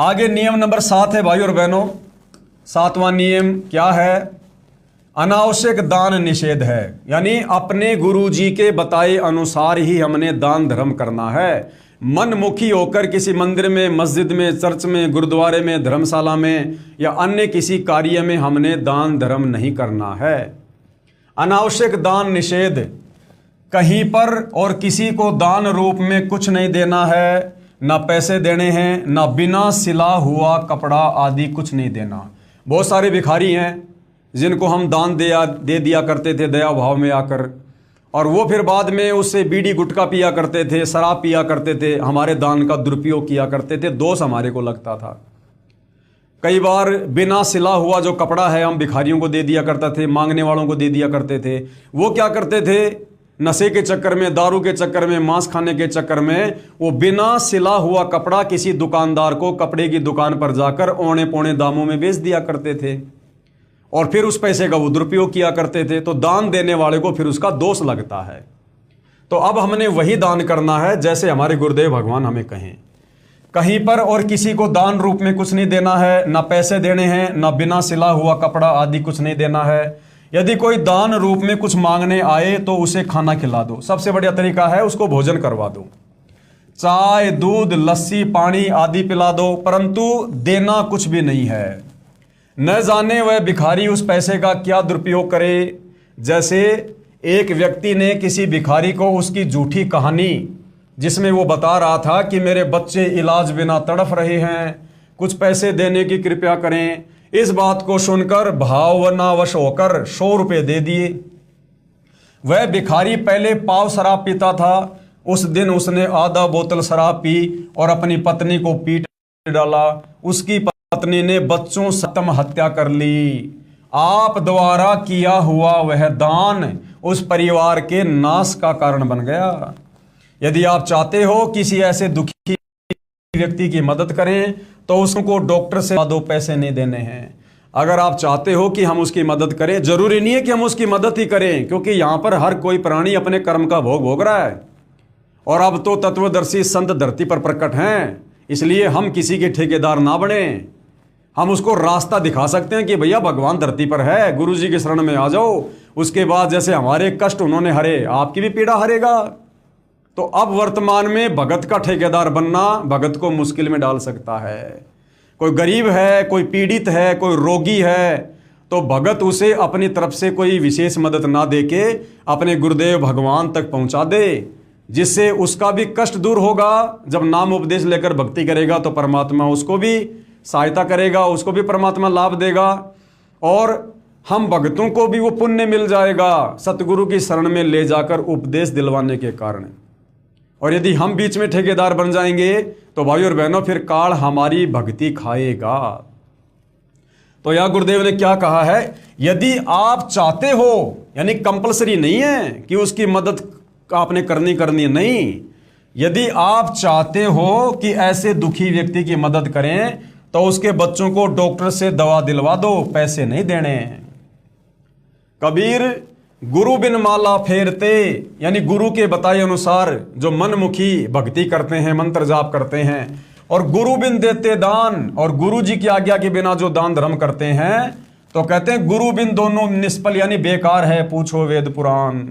आगे नियम नंबर 7 है भाई और बहनों। 7वां नियम क्या है? अनावश्यक दान निषेध है। यानी अपने गुरुजी के बताए अनुसार ही हमने दान धर्म करना है। मनमुखी होकर किसी मंदिर में, मस्जिद में, चर्च में, गुरुद्वारे में, धर्मशाला में या अन्य किसी कार्य में हमने दान धर्म नहीं करना है। अनावश्यक दान निषेध, कहीं पर और किसी को दान रूप में कुछ नहीं देना है, ना पैसे देने हैं, ना बिना सिला हुआ कपड़ा आदि कुछ नहीं देना। बहुत सारे भिखारी हैं जिनको हम दान दे दिया करते थे दया भाव में आकर, और वो फिर बाद में उससे बीड़ी गुटखा पिया करते थे, शराब पिया करते थे, हमारे दान का दुरुपयोग किया करते थे। दोष हमारे को लगता था। कई बार बिना सिला हुआ जो कपड़ा है हम भिखारियों को दे दिया करते थे, मांगने वालों को दे दिया करते थे। वो क्या करते थे? नशे के चक्कर में, दारू के चक्कर में, मांस खाने के चक्कर में वो बिना सिला हुआ कपड़ा किसी दुकानदार को कपड़े की दुकान पर जाकर औने पौने दामों में बेच दिया करते थे और फिर उस पैसे का वो दुरुपयोग किया करते थे। तो दान देने वाले को फिर उसका दोष लगता है। तो अब हमने वही दान करना है जैसे हमारे गुरुदेव भगवान हमें कहें। कहीं पर और किसी को दान रूप में कुछ नहीं देना है, ना पैसे देने हैं, ना बिना सिला हुआ कपड़ा आदि कुछ नहीं देना है। यदि कोई दान रूप में कुछ मांगने आए तो उसे खाना खिला दो। सबसे बढ़िया तरीका है उसको भोजन करवा दो। चाय, दूध, लस्सी, पानी आदि पिला दो, परंतु देना कुछ भी नहीं है। न जाने वह भिखारी उस पैसे का क्या दुरुपयोग करे। जैसे एक व्यक्ति ने किसी भिखारी को उसकी झूठी कहानी, जिसमें वो बता रहा था कि मेरे बच्चे इलाज बिना तड़फ रहे हैं, कुछ पैसे देने की कृपया करें, इस बात को सुनकर भावनावश होकर 100 रुपये दे दिए। वह भिखारी पहले पाव शराब पीता था। उस दिन उसने आधा बोतल शराब पी और अपनी पत्नी को पीट डाला। उसकी पत्नी ने बच्चों सतम हत्या कर ली। आप द्वारा किया हुआ वह दान उस परिवार के नाश का कारण बन गया। यदि आप चाहते हो किसी ऐसे दुखी व्यक्ति की मदद करें तो उसको डॉक्टर से 2 पैसे नहीं देने हैं। अगर आप चाहते हो कि हम उसकी मदद करें, जरूरी नहीं है कि हम उसकी मदद ही करें, क्योंकि यहां पर हर कोई प्राणी अपने कर्म का भोग भोग रहा है और अब तो तत्वदर्शी संत धरती पर प्रकट हैं। इसलिए हम किसी के ठेकेदार ना बने। हम उसको रास्ता दिखा सकते हैं कि भैया भगवान धरती पर है, गुरु जी के शरण में आ जाओ। उसके बाद जैसे हमारे कष्ट उन्होंने हरे, आपकी भी पीड़ा हरेगा। तो अब वर्तमान में भगत का ठेकेदार बनना भगत को मुश्किल में डाल सकता है। कोई गरीब है, कोई पीड़ित है, कोई रोगी है, तो भगत उसे अपनी तरफ से कोई विशेष मदद ना देके अपने गुरुदेव भगवान तक पहुंचा दे, जिससे उसका भी कष्ट दूर होगा। जब नाम उपदेश लेकर भक्ति करेगा तो परमात्मा उसको भी सहायता करेगा, उसको भी परमात्मा लाभ देगा और हम भक्तों को भी वो पुण्य मिल जाएगा सतगुरु की शरण में ले जाकर उपदेश दिलवाने के कारण। और यदि हम बीच में ठेकेदार बन जाएंगे तो भाई और बहनों फिर काल हमारी भक्ति खाएगा। तो यह गुरुदेव ने क्या कहा है? यदि आप चाहते हो, यानी कंपलसरी नहीं है कि उसकी मदद आपने करनी नहीं। यदि आप चाहते हो कि ऐसे दुखी व्यक्ति की मदद करें तो उसके बच्चों को डॉक्टर से दवा दिलवा दो, पैसे नहीं देने। कबीर गुरु बिन माला फेरते, यानी गुरु के बताए अनुसार जो मनमुखी भक्ति करते हैं, मंत्र जाप करते हैं और गुरु बिन देते दान, और गुरु जी की आज्ञा के बिना जो दान धर्म करते हैं, तो कहते हैं गुरु बिन दोनों निष्फल, यानी बेकार है, पूछो वेद पुराण।